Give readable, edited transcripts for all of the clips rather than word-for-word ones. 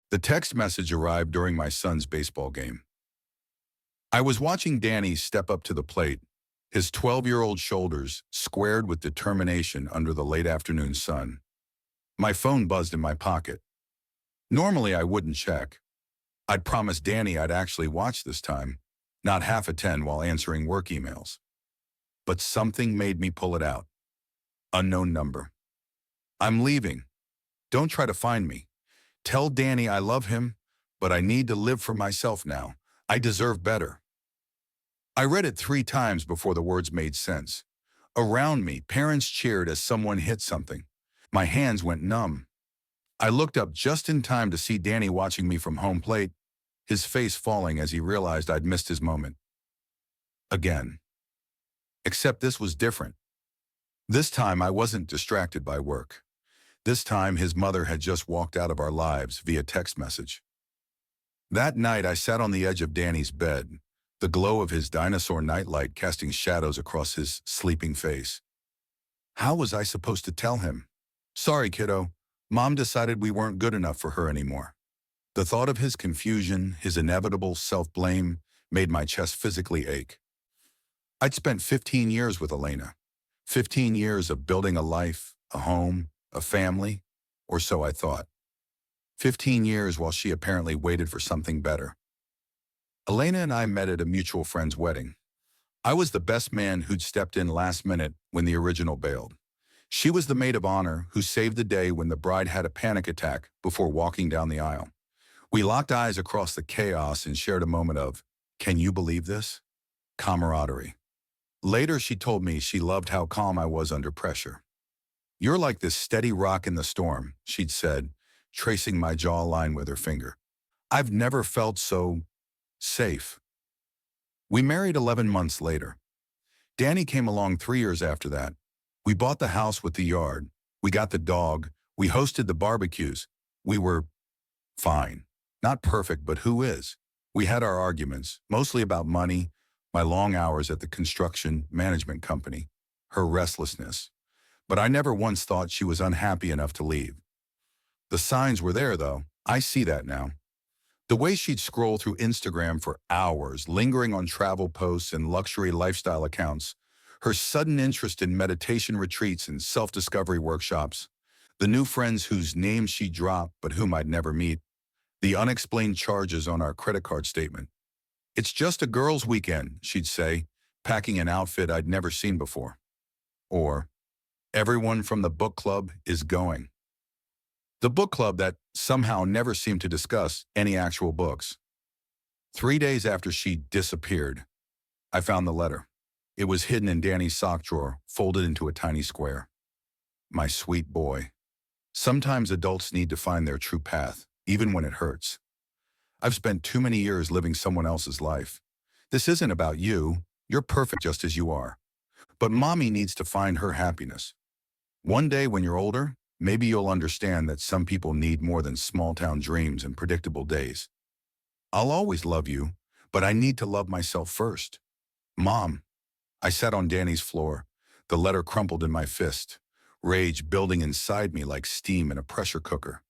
The text message arrived during my son's baseball game. I was watching Danny step up to the plate, his 12-year-old shoulders squared with determination under the late afternoon sun. My phone buzzed in my pocket. Normally, I wouldn't check. I'd promised Danny I'd actually watch this time, not half attend while answering work emails. But something made me pull it out. Unknown number. I'm leaving. Don't try to find me. Tell Danny I love him, but I need to live for myself now. I deserve better. I read it 3 times before the words made sense. Around me, parents cheered as someone hit something. My hands went numb. I looked up just in time to see Danny watching me from home plate, his face falling as he realized I'd missed his moment. Again. Except this was different. This time I wasn't distracted by work. This time his mother had just walked out of our lives via text message. That night I sat on the edge of Danny's bed, the glow of his dinosaur nightlight casting shadows across his sleeping face. How was I supposed to tell him? Sorry, kiddo. Mom decided we weren't good enough for her anymore. The thought of his confusion, his inevitable self-blame, made my chest physically ache. I'd spent 15 years with Elena. 15 years of building a life, a home, a family, or so I thought. 15 years while she apparently waited for something better. Elena and I met at a mutual friend's wedding. I was the best man who'd stepped in last minute when the original bailed. She was the maid of honor who saved the day when the bride had a panic attack before walking down the aisle. We locked eyes across the chaos and shared a moment of, can you believe this? Camaraderie. Later, she told me she loved how calm I was under pressure. You're like this steady rock in the storm, she'd said, tracing my jawline with her finger. I've never felt so safe. We married 11 months later. Danny came along 3 years after that. We bought the house with the yard. We got the dog. We hosted the barbecues. We were fine. Not perfect, but who is? We had our arguments, mostly about money, my long hours at the construction management company, her restlessness. But I never once thought she was unhappy enough to leave. The signs were there, though. I see that now. The way she'd scroll through Instagram for hours, lingering on travel posts and luxury lifestyle accounts, her sudden interest in meditation retreats and self-discovery workshops, the new friends whose names she dropped but whom I'd never meet, the unexplained charges on our credit card statement. It's just a girls' weekend, she'd say, packing an outfit I'd never seen before. Or, everyone from the book club is going. The book club that somehow never seemed to discuss any actual books. 3 days after she disappeared, I found the letter. It was hidden in Danny's sock drawer, folded into a tiny square. My sweet boy. Sometimes adults need to find their true path, even when it hurts. I've spent too many years living someone else's life. This isn't about you. You're perfect just as you are. But mommy needs to find her happiness. One day when you're older, maybe you'll understand that some people need more than small-town dreams and predictable days. I'll always love you, but I need to love myself first. Mom. I sat on Danny's floor, the letter crumpled in my fist, rage building inside me like steam in a pressure cooker.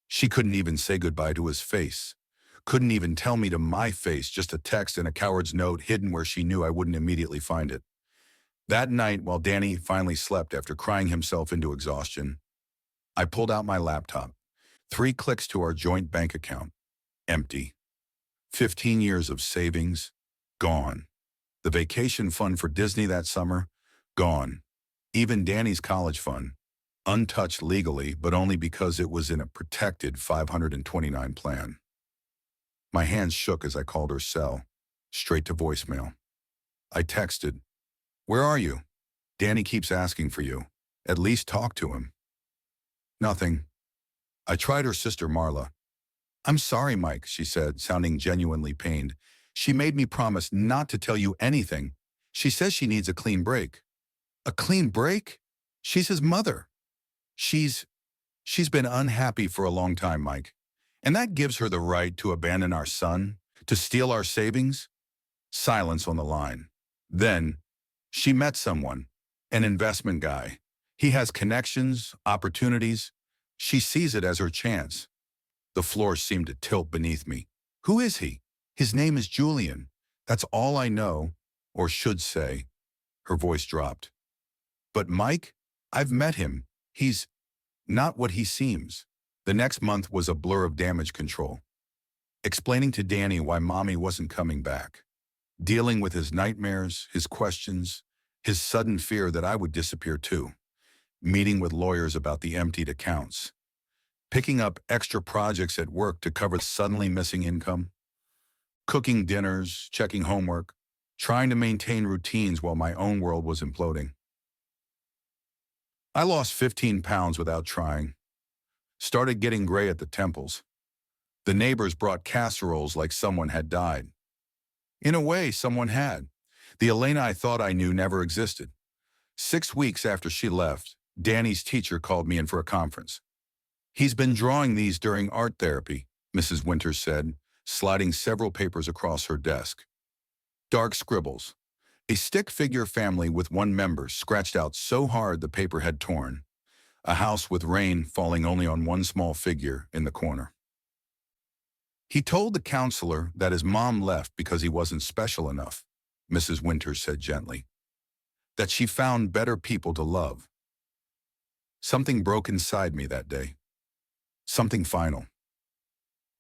She couldn't even say goodbye to his face. Couldn't even tell me to my face, just a text and a coward's note hidden where she knew I wouldn't immediately find it. That night, while Danny finally slept after crying himself into exhaustion, I pulled out my laptop. 3 clicks to our joint bank account. Empty. 15 years of savings, gone. The vacation fund for Disney that summer, gone. Even Danny's college fund, untouched legally, but only because it was in a protected 529 plan. My hands shook as I called her cell, straight to voicemail. I texted, "Where are you? Danny keeps asking for you. At least talk to him." Nothing. I tried her sister Marla. "I'm sorry, Mike," she said, sounding genuinely pained. "She made me promise not to tell you anything. She says she needs a clean break." A clean break? She's his mother. She's been unhappy for a long time, Mike. And that gives her the right to abandon our son, to steal our savings? Silence on the line. Then, she met someone, an investment guy. He has connections, opportunities. She sees it as her chance. The floor seemed to tilt beneath me. Who is he? His name is Julian. That's all I know, or should say. Her voice dropped. But Mike, I've met him. He's not what he seems. The next month was a blur of damage control. Explaining to Danny why Mommy wasn't coming back. Dealing with his nightmares, his questions, his sudden fear that I would disappear too. Meeting with lawyers about the emptied accounts. Picking up extra projects at work to cover suddenly missing income. Cooking dinners, checking homework, trying to maintain routines while my own world was imploding. I lost 15 pounds without trying. Started getting gray at the temples. The neighbors brought casseroles like someone had died. In a way, someone had. The Elena I thought I knew never existed. 6 weeks after she left, Danny's teacher called me in for a conference. He's been drawing these during art therapy, Mrs. Winters said, sliding several papers across her desk. Dark scribbles. A stick figure family with one member scratched out so hard the paper had torn. A house with rain falling only on one small figure in the corner. He told the counselor that his mom left because he wasn't special enough, Mrs. Winters said gently. That she found better people to love. Something broke inside me that day. Something final.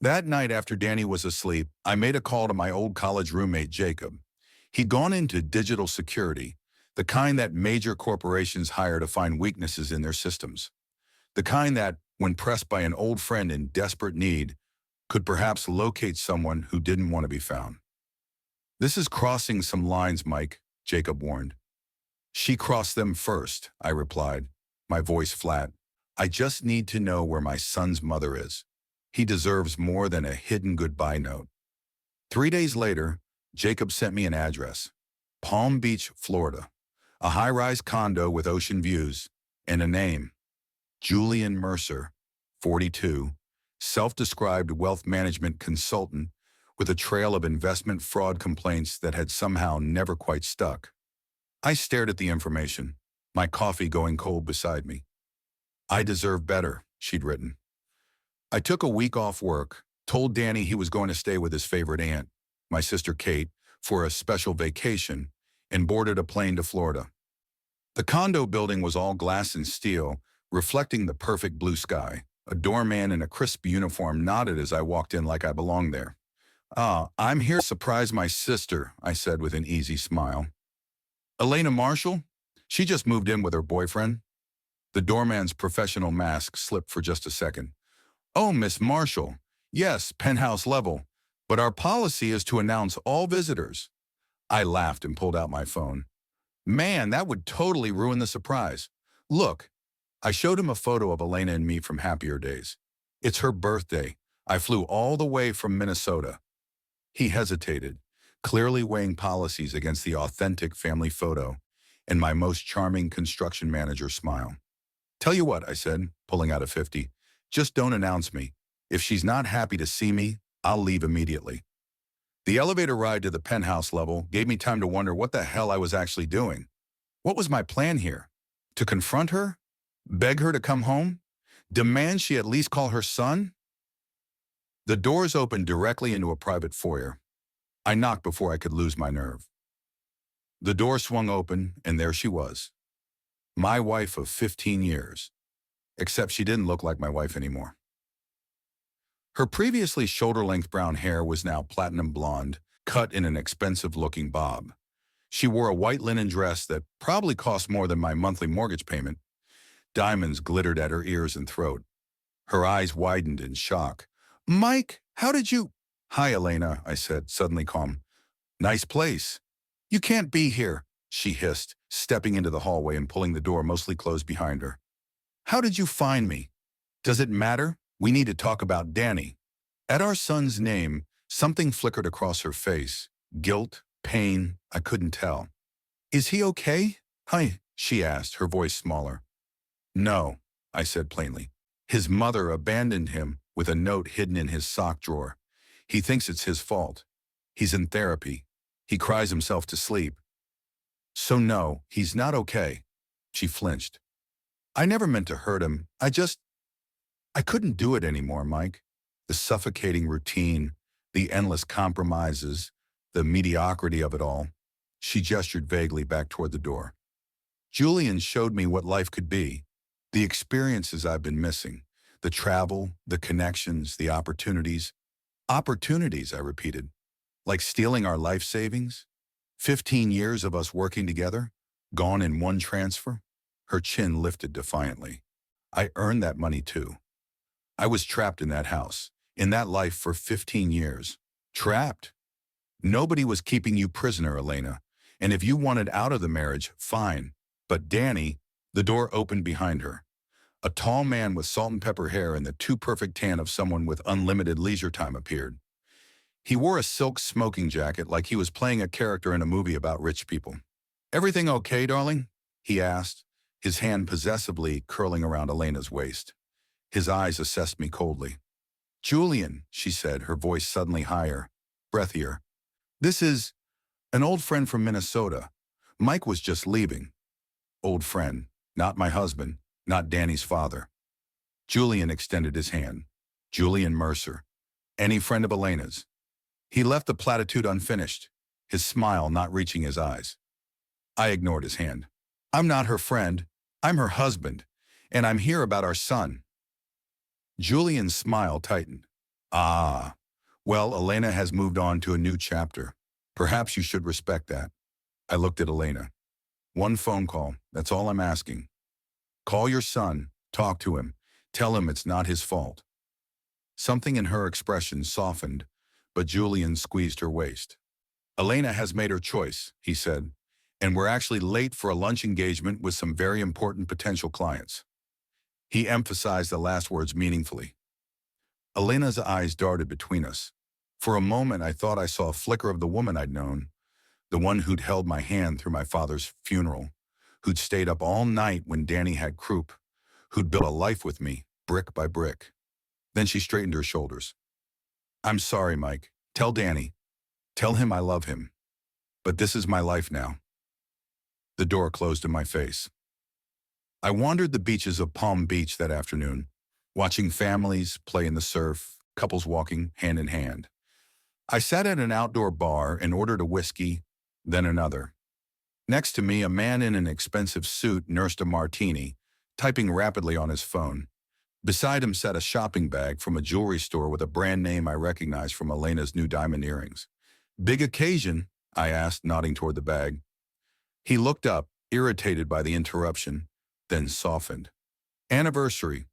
That night after Danny was asleep, I made a call to my old college roommate, Jacob. He'd gone into digital security, the kind that major corporations hire to find weaknesses in their systems. The kind that, when pressed by an old friend in desperate need, could perhaps locate someone who didn't want to be found. This is crossing some lines, Mike, Jacob warned. She crossed them first, I replied, my voice flat. I just need to know where my son's mother is. He deserves more than a hidden goodbye note. 3 days later, Jacob sent me an address. Palm Beach, Florida. A high-rise condo with ocean views, and a name. Julian Mercer, 42, self-described wealth management consultant with a trail of investment fraud complaints that had somehow never quite stuck. I stared at the information, my coffee going cold beside me. I deserve better, she'd written. I took a week off work, told Danny he was going to stay with his favorite aunt, my sister Kate, for a special vacation, and boarded a plane to Florida. The condo building was all glass and steel, reflecting the perfect blue sky. A doorman in a crisp uniform nodded as I walked in like I belonged there. I'm here to surprise my sister, I said with an easy smile. Elena Marshall? She just moved in with her boyfriend. The doorman's professional mask slipped for just a second. Oh, Miss Marshall. Yes, penthouse level. But our policy is to announce all visitors. I laughed and pulled out my phone. Man, that would totally ruin the surprise. Look, I showed him a photo of Elena and me from happier days. It's her birthday. I flew all the way from Minnesota. He hesitated, clearly weighing policies against the authentic family photo, and my most charming construction manager smile. Tell you what, I said, pulling out a 50. Just don't announce me. If she's not happy to see me, I'll leave immediately. The elevator ride to the penthouse level gave me time to wonder what the hell I was actually doing. What was my plan here? To confront her? Beg her to come home? Demand she at least call her son? The doors opened directly into a private foyer. I knocked before I could lose my nerve. The door swung open, and there she was. My wife of 15 years. Except she didn't look like my wife anymore. Her previously shoulder-length brown hair was now platinum blonde, cut in an expensive-looking bob. She wore a white linen dress that probably cost more than my monthly mortgage payment. Diamonds glittered at her ears and throat. Her eyes widened in shock. Mike, how did you... Hi, Elena, I said, suddenly calm. Nice place. You can't be here, she hissed, stepping into the hallway and pulling the door mostly closed behind her. How did you find me? Does it matter? We need to talk about Danny. At our son's name, something flickered across her face. Guilt, pain, I couldn't tell. Is he okay? Hi, she asked, her voice smaller. No, I said plainly. His mother abandoned him with a note hidden in his sock drawer. He thinks it's his fault. He's in therapy. He cries himself to sleep. So no, he's not okay. She flinched. I never meant to hurt him. I couldn't do it anymore, Mike. The suffocating routine, the endless compromises, the mediocrity of it all. She gestured vaguely back toward the door. Julian showed me what life could be, the experiences I've been missing, the travel, the connections, the opportunities. Opportunities, I repeated. Like stealing our life savings? 15 years of us working together? Gone in one transfer? Her chin lifted defiantly. I earned that money too. I was trapped in that house, in that life for 15 years. Trapped? Nobody was keeping you prisoner, Elena. And if you wanted out of the marriage, fine. But Danny, the door opened behind her. A tall man with salt and pepper hair and the too perfect tan of someone with unlimited leisure time appeared. He wore a silk smoking jacket like he was playing a character in a movie about rich people. "Everything okay, darling?" he asked, his hand possessively curling around Elena's waist. His eyes assessed me coldly. "Julian," she said, her voice suddenly higher, breathier. "This is an old friend from Minnesota. Mike was just leaving." Old friend, not my husband, not Danny's father. Julian extended his hand. Julian Mercer. Any friend of Elena's. He left the platitude unfinished, his smile not reaching his eyes. I ignored his hand. "I'm not her friend. I'm her husband, and I'm here about our son." Julian's smile tightened. "Ah, well, Elena has moved on to a new chapter. Perhaps you should respect that." I looked at Elena. "One phone call, that's all I'm asking. Call your son, talk to him, tell him it's not his fault." Something in her expression softened, but Julian squeezed her waist. "Elena has made her choice," he said, "and we're actually late for a lunch engagement with some very important potential clients." He emphasized the last words meaningfully. Elena's eyes darted between us. For a moment, I thought I saw a flicker of the woman I'd known, the one who'd held my hand through my father's funeral, who'd stayed up all night when Danny had croup, who'd built a life with me, brick by brick. Then she straightened her shoulders. "I'm sorry, Mike. Tell Danny. Tell him I love him. But this is my life now." The door closed in my face. I wandered the beaches of Palm Beach that afternoon, watching families play in the surf, couples walking hand in hand. I sat at an outdoor bar and ordered a whiskey, then another. Next to me, a man in an expensive suit nursed a martini, typing rapidly on his phone. Beside him sat a shopping bag from a jewelry store with a brand name I recognized from Elena's new diamond earrings. "Big occasion?" I asked, nodding toward the bag. He looked up, irritated by the interruption, then softened. "Anniversary.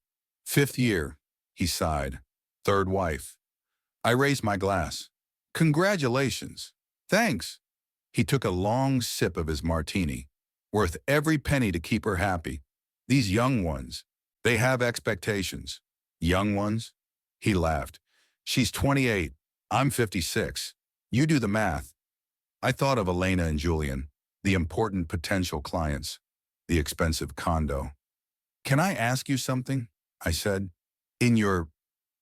5th year," he sighed. "Third wife." I raised my glass. "Congratulations." "Thanks." He took a long sip of his martini. "Worth every penny to keep her happy. These young ones, they have expectations." "Young ones?" He laughed. "She's 28. I'm 56. You do the math." I thought of Elena and Julian, the important potential clients, the expensive condo. "Can I ask you something?" I said. "In your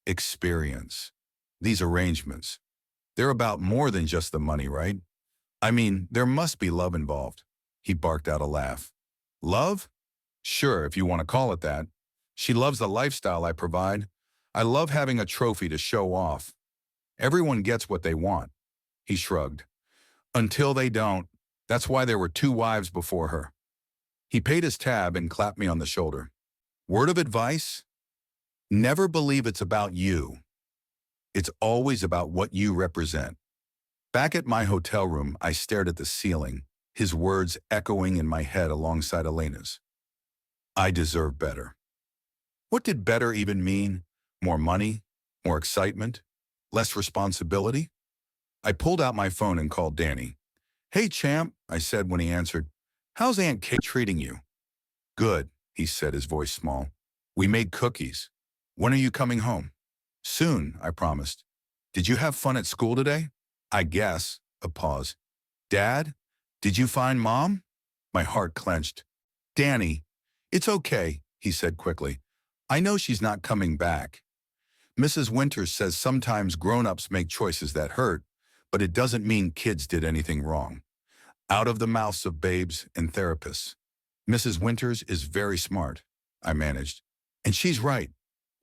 experience, these arrangements, they're about more than just the money, right? I mean, there must be love involved." He barked out a laugh. "Love? Sure, if you want to call it that. She loves the lifestyle I provide. I love having a trophy to show off. Everyone gets what they want." He shrugged. "Until they don't. That's why there were 2 wives before her." He paid his tab and clapped me on the shoulder. "Word of advice? Never believe it's about you. It's always about what you represent." Back at my hotel room, I stared at the ceiling, his words echoing in my head alongside Elena's. I deserve better. What did better even mean? More money? More excitement? Less responsibility? I pulled out my phone and called Danny. "Hey, champ," I said when he answered. "How's Aunt Kate treating you?" "Good," he said, his voice small. "We made cookies. When are you coming home?" "Soon," I promised. "Did you have fun at school today?" "I guess." A pause. "Dad, did you find Mom?" My heart clenched. "Danny, it's okay," he said quickly. "I know she's not coming back. Mrs. Winters says sometimes grown-ups make choices that hurt, but it doesn't mean kids did anything wrong." Out of the mouths of babes and therapists. "Mrs. Winters is very smart," I managed. "And she's right.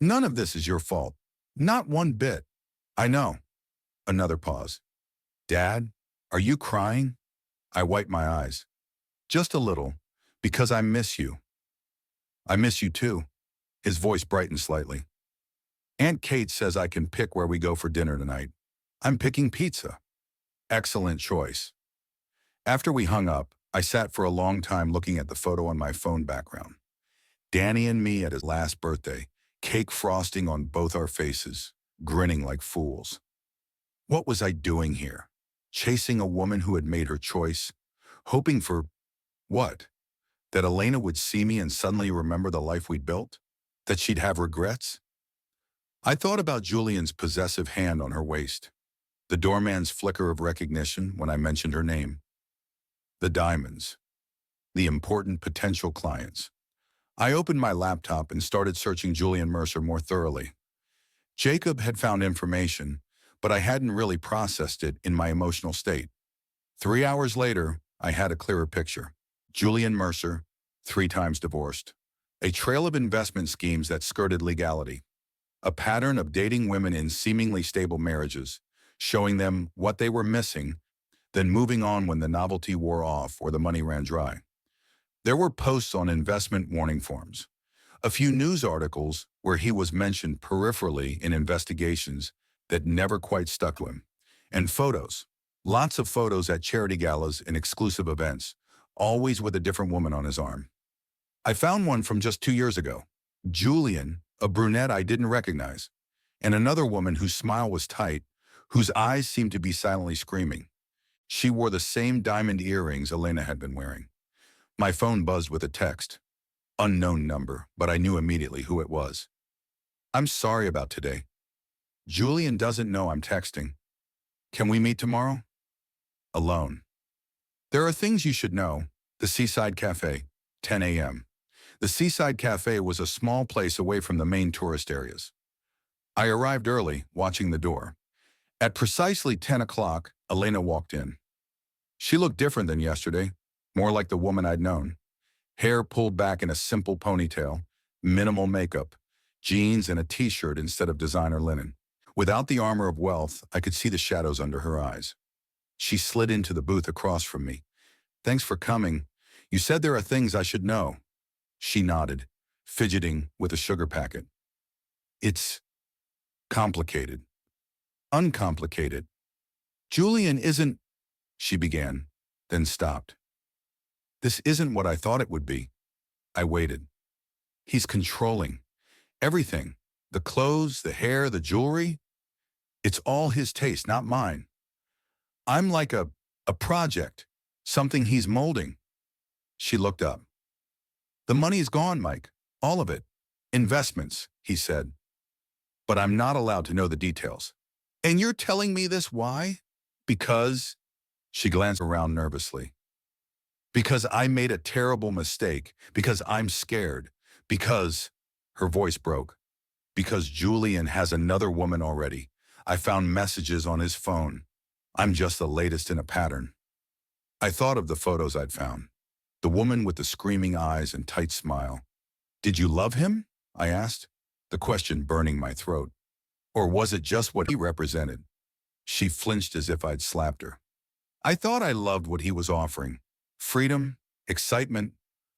None of this is your fault. Not one bit. I know. Another pause. Dad, are you crying? I wipe my eyes. Just a little, because I miss you. I miss you too. His voice brightened slightly. Aunt Kate says I can pick where we go for dinner tonight. I'm picking pizza. Excellent choice. After we hung up, I sat for a long time looking at the photo on my phone background. Danny and me at his last birthday, cake frosting on both our faces, grinning like fools. What was I doing here? Chasing a woman who had made her choice? Hoping for what? That Elena would see me and suddenly remember the life we'd built? That she'd have regrets? I thought about Julian's possessive hand on her waist, the doorman's flicker of recognition when I mentioned her name, the diamonds, the important potential clients. I opened my laptop and started searching Julian Mercer more thoroughly. Jacob had found information, but I hadn't really processed it in my emotional state. 3 hours later, I had a clearer picture. Julian Mercer, 3 times divorced. A trail of investment schemes that skirted legality. A pattern of dating women in seemingly stable marriages, showing them what they were missing, then moving on when the novelty wore off or the money ran dry. There were posts on investment warning forms, a few news articles where he was mentioned peripherally in investigations that never quite stuck to him, and photos. Lots of photos at charity galas and exclusive events, always with a different woman on his arm. I found one from just 2 years ago. Julian, a brunette I didn't recognize, and another woman whose smile was tight, whose eyes seemed to be silently screaming. She wore the same diamond earrings Elena had been wearing. My phone buzzed with a text. Unknown number, but I knew immediately who it was. I'm sorry about today. Julian doesn't know I'm texting. Can we meet tomorrow? Alone. There are things you should know. The Seaside Cafe, 10 a.m. The Seaside Cafe was a small place away from the main tourist areas. I arrived early, watching the door. At precisely 10 o'clock, Elena walked in. She looked different than yesterday, more like the woman I'd known. Hair pulled back in a simple ponytail, minimal makeup, jeans and a t-shirt instead of designer linen. Without the armor of wealth, I could see the shadows under her eyes. She slid into the booth across from me. Thanks for coming. You said there are things I should know. She nodded, fidgeting with a sugar packet. It's complicated. Uncomplicated. Julian isn't, she began, then stopped. This isn't what I thought it would be. I waited. He's controlling. Everything. The clothes, the hair, the jewelry. It's all his taste, not mine. I'm like a project, something he's molding. She looked up. The money's gone, Mike. All of it. Investments, he said. But I'm not allowed to know the details. And you're telling me this why? Because, she glanced around nervously. Because I made a terrible mistake. Because I'm scared. Because, her voice broke. Because Julian has another woman already. I found messages on his phone. I'm just the latest in a pattern. I thought of the photos I'd found. The woman with the screaming eyes and tight smile. Did you love him? I asked, the question burning my throat. Or was it just what he represented? She flinched as if I'd slapped her. I thought I loved what he was offering. Freedom, excitement,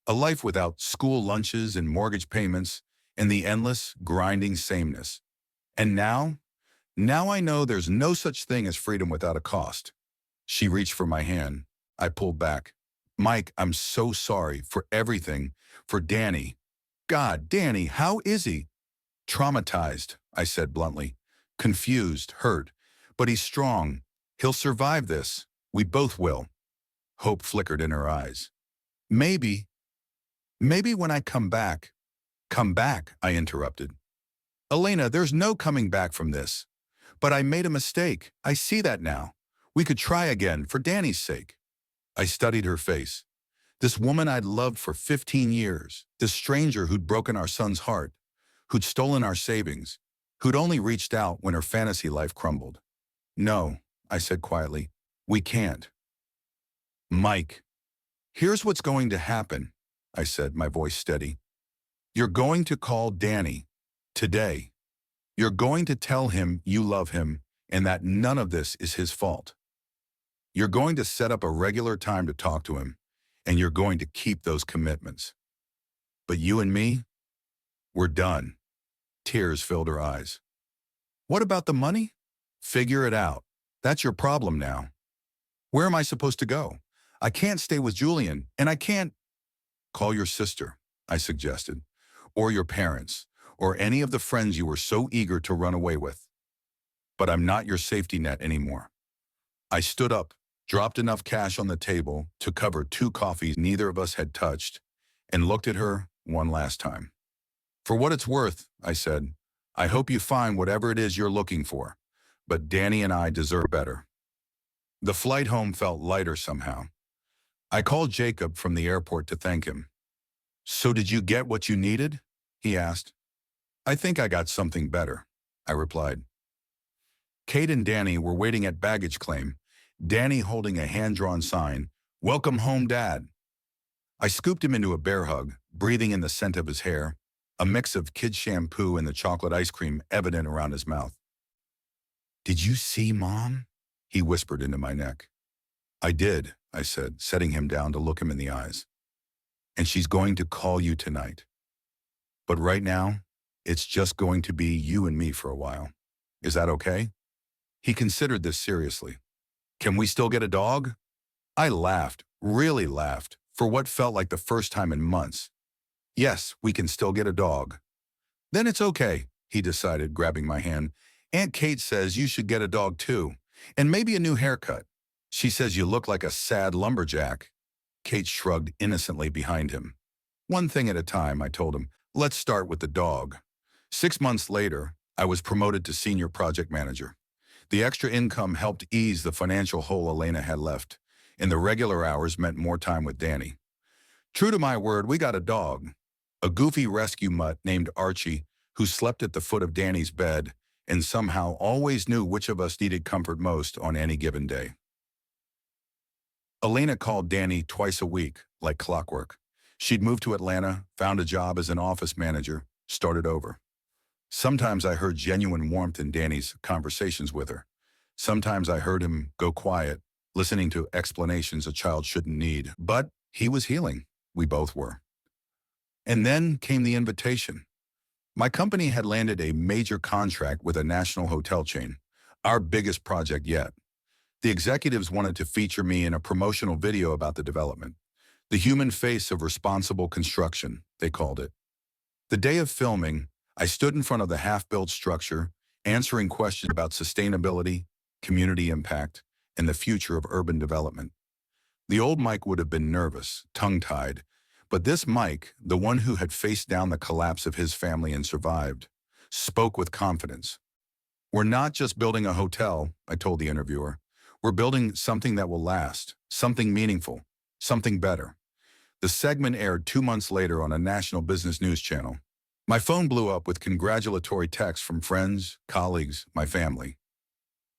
a life without school lunches and mortgage payments, and the endless, grinding sameness. And now I know there's no such thing as freedom without a cost. She reached for my hand. I pulled back. Mike, I'm so sorry for everything, for Danny. God, Danny, how is he? Traumatized, I said bluntly. Confused, hurt. But he's strong. He'll survive this. We both will. Hope flickered in her eyes. Maybe when I come back. Come back, I interrupted. Elena, there's no coming back from this. But I made a mistake. I see that now. We could try again, for Danny's sake. I studied her face. This woman I'd loved for 15 years, this stranger who'd broken our son's heart, who'd stolen our savings, who'd only reached out when her fantasy life crumbled. No, I said quietly, we can't. Mike, here's what's going to happen, I said, my voice steady. You're going to call Danny. Today. You're going to tell him you love him and that none of this is his fault. You're going to set up a regular time to talk to him, and you're going to keep those commitments. But you and me, we're done. Tears filled her eyes. What about the money? Figure it out. That's your problem now. Where am I supposed to go? I can't stay with Julian, and I can't. Call your sister, I suggested, or your parents, or any of the friends you were so eager to run away with. But I'm not your safety net anymore. I stood up, dropped enough cash on the table to cover 2 coffees neither of us had touched, and looked at her one last time. For what it's worth, I said, I hope you find whatever it is you're looking for, but Danny and I deserve better. The flight home felt lighter somehow. I called Jacob from the airport to thank him. So did you get what you needed? He asked. I think I got something better, I replied. Kate and Danny were waiting at baggage claim, Danny holding a hand-drawn sign, Welcome home, Dad. I scooped him into a bear hug, breathing in the scent of his hair, a mix of kid shampoo and the chocolate ice cream evident around his mouth. Did you see Mom? He whispered into my neck. I did, I said, setting him down to look him in the eyes. And she's going to call you tonight. But right now, it's just going to be you and me for a while. Is that okay? He considered this seriously. Can we still get a dog? I laughed, really laughed, for what felt like the first time in months. Yes, we can still get a dog. Then it's okay, he decided, grabbing my hand. Aunt Kate says you should get a dog too, and maybe a new haircut. She says you look like a sad lumberjack. Kate shrugged innocently behind him. One thing at a time, I told him. Let's start with the dog. 6 months later, I was promoted to senior project manager. The extra income helped ease the financial hole Elena had left, and the regular hours meant more time with Danny. True to my word, we got a dog, a goofy rescue mutt named Archie, who slept at the foot of Danny's bed and somehow always knew which of us needed comfort most on any given day. Elena called Danny twice a week, like clockwork. She'd moved to Atlanta, found a job as an office manager, started over. Sometimes I heard genuine warmth in Danny's conversations with her. Sometimes I heard him go quiet, listening to explanations a child shouldn't need. But he was healing. We both were. And then came the invitation. My company had landed a major contract with a national hotel chain, our biggest project yet. The executives wanted to feature me in a promotional video about the development. The human face of responsible construction, they called it. The day of filming, I stood in front of the half-built structure, answering questions about sustainability, community impact, and the future of urban development. The old Mike would have been nervous, tongue-tied, but this Mike, the one who had faced down the collapse of his family and survived, spoke with confidence. We're not just building a hotel, I told the interviewer. We're building something that will last, something meaningful, something better. The segment aired 2 months later on a national business news channel. My phone blew up with congratulatory texts from friends, colleagues, my family.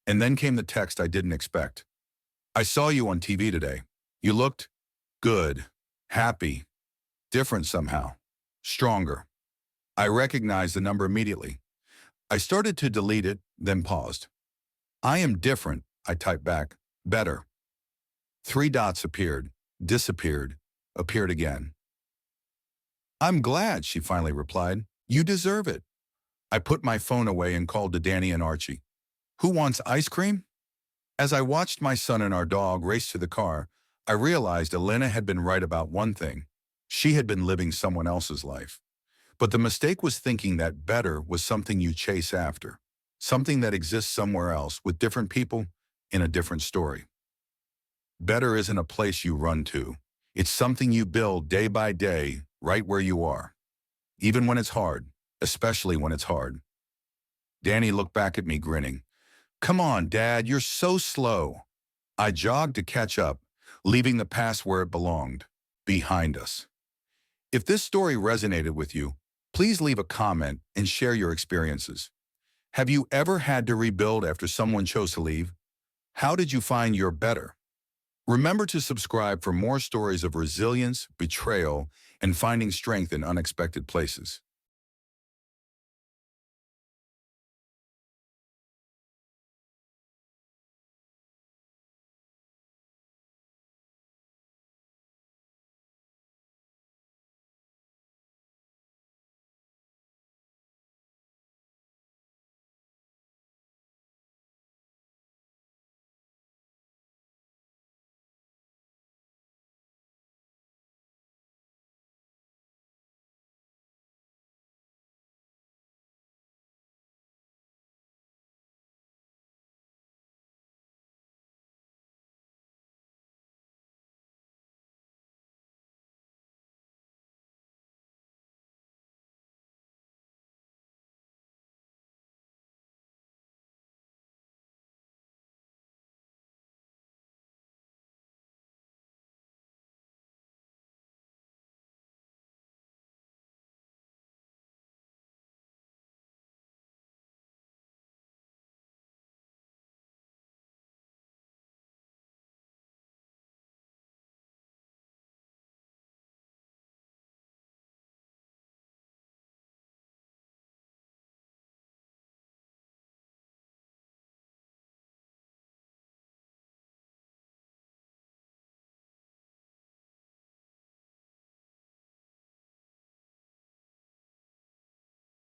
And then came the text I didn't expect. I saw you on TV today. You looked good, happy, different somehow, stronger. I recognized the number immediately. I started to delete it, then paused. I am different, I typed back, better. 3 dots appeared, disappeared, appeared again. I'm glad, she finally replied. You deserve it. I put my phone away and called to Danny and Archie. Who wants ice cream? As I watched my son and our dog race to the car, I realized Elena had been right about one thing. She had been living someone else's life. But the mistake was thinking that better was something you chase after, something that exists somewhere else with different people in a different story. Better isn't a place you run to. It's something you build day by day, right where you are. Even when it's hard, especially when it's hard. Danny looked back at me grinning. Come on, Dad, you're so slow. I jogged to catch up, leaving the past where it belonged, behind us. If this story resonated with you, please leave a comment and share your experiences. Have you ever had to rebuild after someone chose to leave? How did you find your better? Remember to subscribe for more stories of resilience, betrayal, and finding strength in unexpected places.